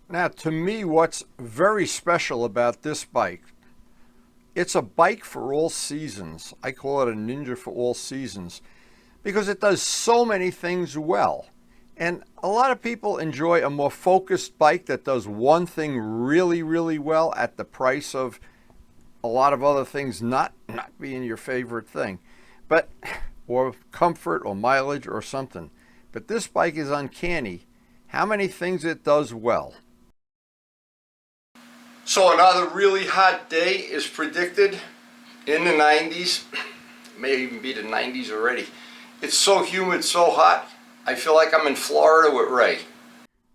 Now, to me, what's very special about this bike, it's a bike for all seasons. I call it a ninja for all seasons because it does so many things well. And a lot of people enjoy a more focused bike that does one thing really, really well at the price of a lot of other things not being your favorite thing. But, or comfort or mileage or something. But this bike is uncanny how many things it does well. So another really hot day is predicted in the 90s. It may even be the 90s already. It's so humid, so hot, I feel like I'm in Florida with Ray.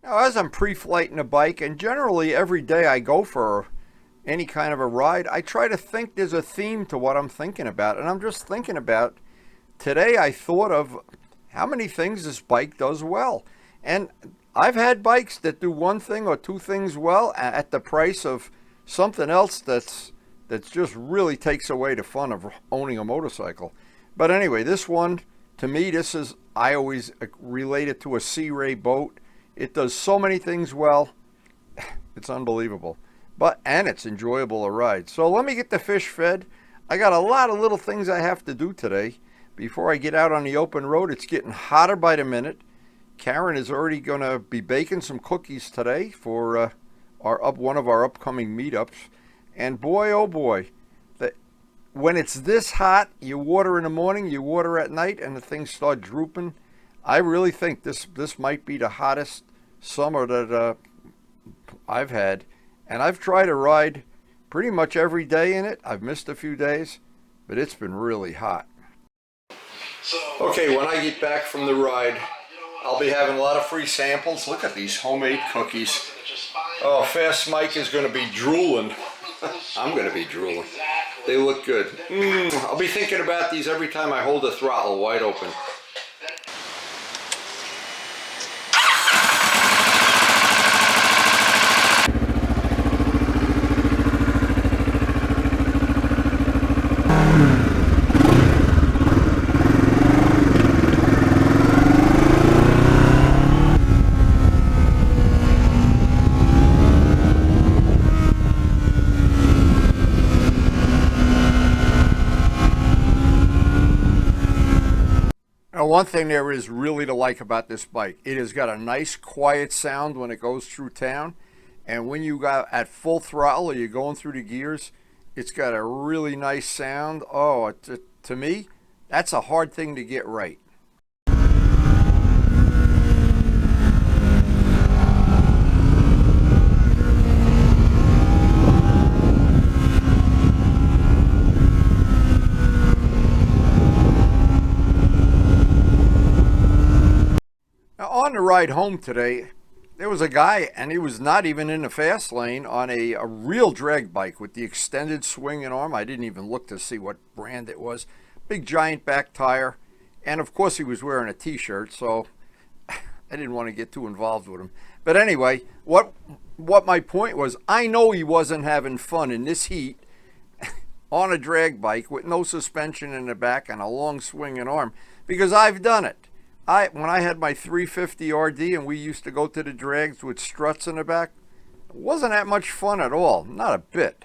Now, as I'm pre-flighting a bike, and generally every day I go for any kind of a ride, I try to think there's a theme to what I'm thinking about. And I'm just thinking about, today I thought of how many things this bike does well. And I've had bikes that do one thing or two things well at the price of something else that's just really takes away the fun of owning a motorcycle. But anyway, this one, to me, I always relate it to a Sea Ray boat. It does so many things well. It's unbelievable. And it's enjoyable to ride. So let me get the fish fed. I got a lot of little things I have to do today before I get out on the open road. It's getting hotter by the minute. Karen is already going to be baking some cookies today for one of our upcoming meetups. And boy, oh boy, when it's this hot, you water in the morning, you water at night, and the things start drooping. I really think this might be the hottest summer that I've had. And I've tried to ride pretty much every day in it. I've missed a few days, but it's been really hot. Okay, when I get back from the ride, I'll be having a lot of free samples. Look at these homemade cookies. Oh, Fast Mike is going to be drooling. I'm going to be drooling. They look good. I'll be thinking about these every time I hold the throttle wide open. One thing there is really to like about this bike, it has got a nice quiet sound when it goes through town, and when you got at full throttle or you're going through the gears, it's got a really nice sound. Oh, to me, that's a hard thing to get right. On the ride home today, there was a guy, and he was not even in the fast lane, on a real drag bike with the extended swing and arm. I didn't even look to see what brand it was. Big giant back tire, and of course he was wearing a t-shirt, so I didn't want to get too involved with him. But anyway, what my point was, I know he wasn't having fun in this heat on a drag bike with no suspension in the back and a long swing and arm, because I've done it. When I had my 350 RD and we used to go to the drags with struts in the back, it wasn't that much fun at all, not a bit.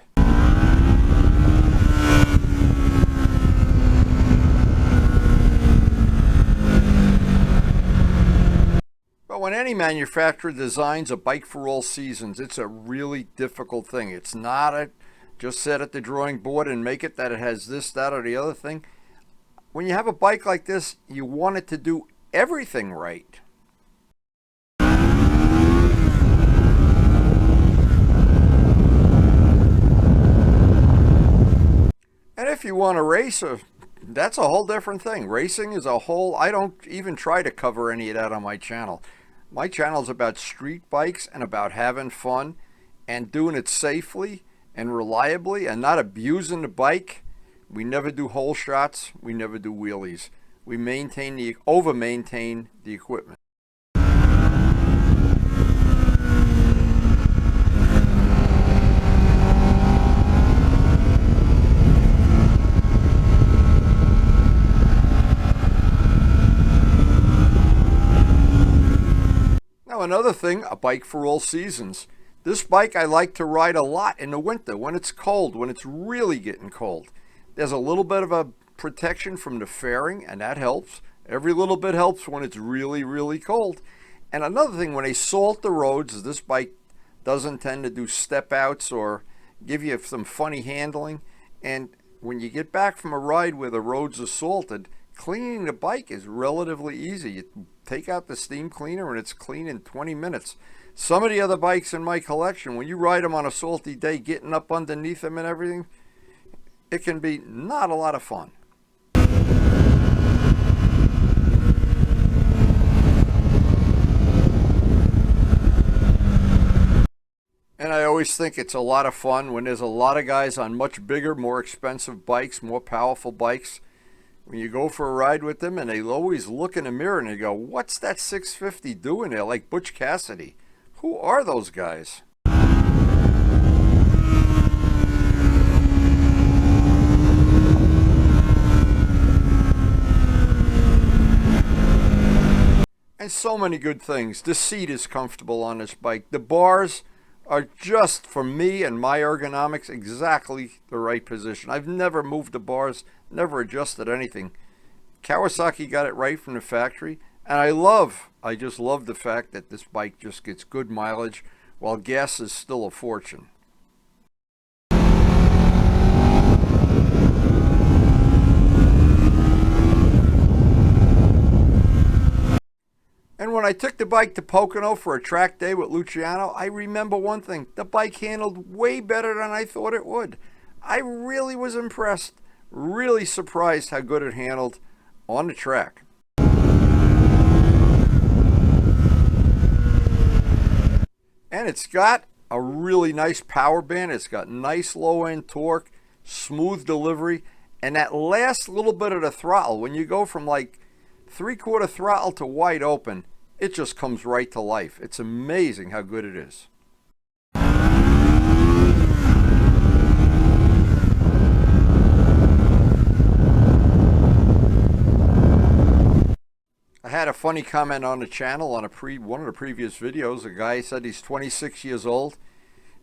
But when any manufacturer designs a bike for all seasons, it's a really difficult thing. It's not just sit at the drawing board and make it that it has this, that, or the other thing. When you have a bike like this, you want it to do everything right. And if you want to race, that's a whole different thing. Racing is a whole, I don't even try to cover any of that on my channel. My channel is about street bikes and about having fun and doing it safely and reliably and not abusing the bike. We never do hole shots. We never do wheelies. We over-maintain the equipment. Now another thing, a bike for all seasons. This bike I like to ride a lot in the winter when it's cold, when it's really getting cold. There's a little bit of a protection from the fairing, and that helps. Every little bit helps when it's really, really cold. And another thing, when they salt the roads, this bike doesn't tend to do step outs or give you some funny handling. And when you get back from a ride where the roads are salted, cleaning the bike is relatively easy. You take out the steam cleaner and it's clean in 20 minutes. Some of the other bikes in my collection, when you ride them on a salty day, getting up underneath them and everything, it can be not a lot of fun. And I always think it's a lot of fun when there's a lot of guys on much bigger, more expensive bikes, more powerful bikes. When you go for a ride with them and they always look in the mirror and they go, "What's that 650 doing there?" Like Butch Cassidy. Who are those guys? And so many good things. The seat is comfortable on this bike. The bars are just, for me and my ergonomics, exactly the right position. I've never moved the bars, never adjusted anything. Kawasaki got it right from the factory. And I just love the fact that this bike just gets good mileage while gas is still a fortune. And when I took the bike to Pocono for a track day with Luciano, I remember one thing. The bike handled way better than I thought it would. I really was impressed, really surprised how good it handled on the track. And it's got a really nice power band. It's got nice low end torque, smooth delivery, and that last little bit of the throttle, when you go from like 3/4 throttle to wide open, it just comes right to life. It's amazing how good it is. I had a funny comment on the channel on one of the previous videos. A guy said he's 26 years old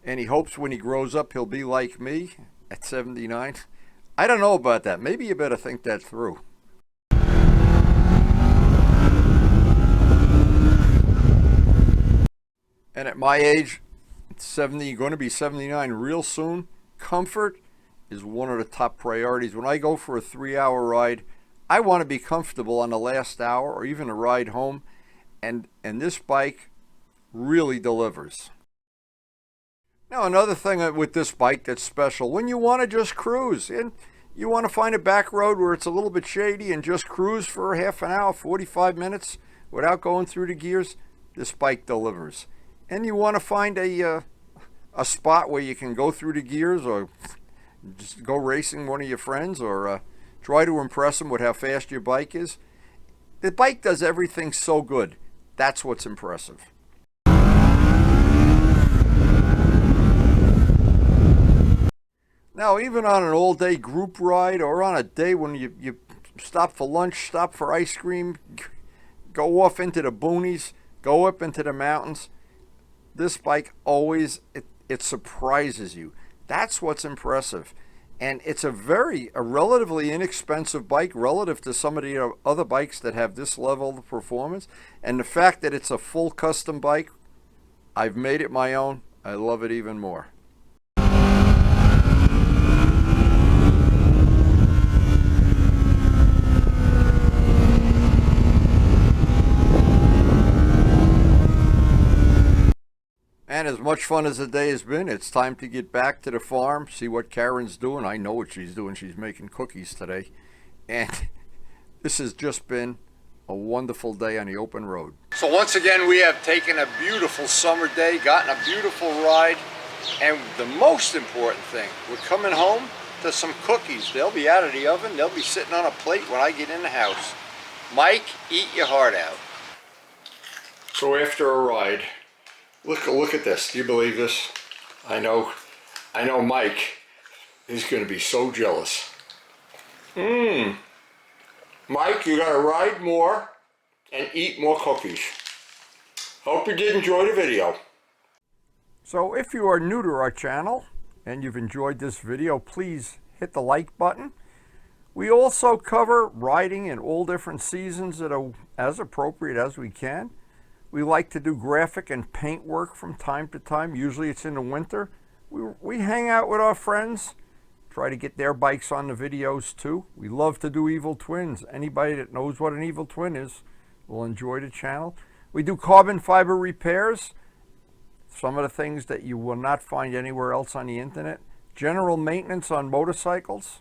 and he hopes when he grows up he'll be like me at 79. I don't know about that. Maybe you better think that through. And at my age, 70, going to be 79 real soon, comfort is one of the top priorities. When I go for a 3-hour ride, I want to be comfortable on the last hour or even a ride home, and this bike really delivers. Now, another thing with this bike that's special, when you want to just cruise and you want to find a back road where it's a little bit shady and just cruise for half an hour, 45 minutes without going through the gears, this bike delivers. And you want to find a spot where you can go through the gears or just go racing one of your friends or try to impress them with how fast your bike is. The bike does everything so good. That's what's impressive. Now, even on an all-day group ride or on a day when you stop for lunch, stop for ice cream, go off into the boonies, go up into the mountains, this bike always, it surprises you. That's what's impressive. And it's a relatively inexpensive bike relative to some of the other bikes that have this level of performance. And the fact that it's a full custom bike, I've made it my own. I love it even more. And as much fun as the day has been, it's time to get back to the farm, see what Karen's doing. I know what she's doing. She's making cookies today. And this has just been a wonderful day on the open road. So once again, we have taken a beautiful summer day, gotten a beautiful ride, and the most important thing, we're coming home to some cookies. They'll be out of the oven. They'll be sitting on a plate when I get in the house. Mike, eat your heart out. So after a ride, Look at this. Do you believe this? I know Mike is going to be so jealous. Mike, you got to ride more and eat more cookies. Hope you did enjoy the video. So if you are new to our channel and you've enjoyed this video, please hit the like button. We also cover riding in all different seasons that are as appropriate as we can. We like to do graphic and paint work from time to time. Usually it's in the winter. We hang out with our friends, try to get their bikes on the videos too. We love to do evil twins. Anybody that knows what an evil twin is will enjoy the channel. We do carbon fiber repairs, some of the things that you will not find anywhere else on the internet. General maintenance on motorcycles.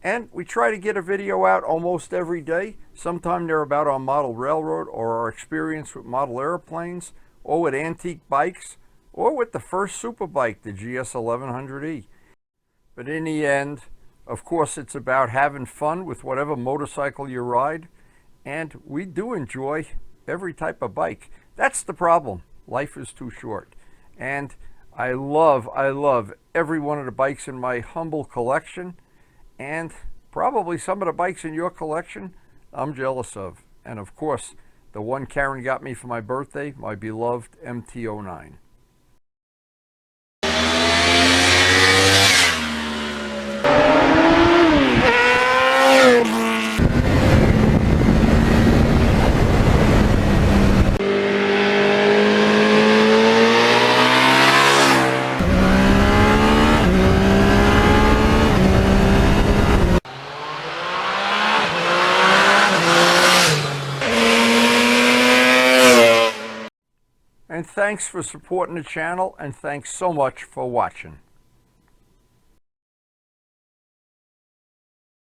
And we try to get a video out almost every day. Sometimes they're about our model railroad or our experience with model airplanes or with antique bikes or with the first super bike, the GS 1100E. But in the end, of course, it's about having fun with whatever motorcycle you ride. And we do enjoy every type of bike. That's the problem. Life is too short. And I love every one of the bikes in my humble collection. And probably some of the bikes in your collection I'm jealous of. And of course, the one Karen got me for my birthday, my beloved MT-09. And thanks for supporting the channel, and thanks so much for watching.